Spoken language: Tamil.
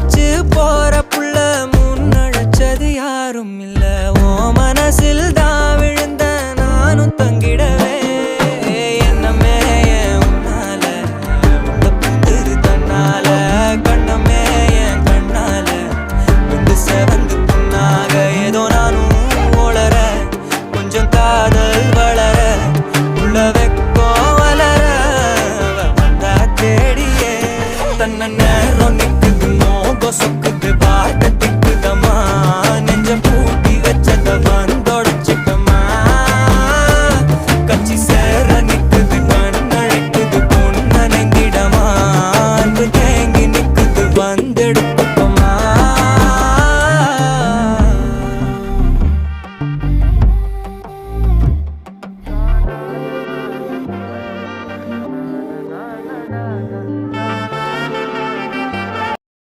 அழைச்சு போற புள்ள முன்னழைச்சது யாரும் இல்ல ஓ மனசில் தான் விழுந்த நானும் தங்கிடவே என்னமே உன்னால உள்ள புந்துரு தன்னால கண்ணமே என் கண்ணால வந்து செவந்து புண்ணாக ஏதோ நானும் ஓளற கொஞ்சம் காதல் வளர உள்ள வெக்கம் வளர வந்தா தேடியே தன்ன நேரம் நிக்குது மோகம் சொக்குது வார்த்தை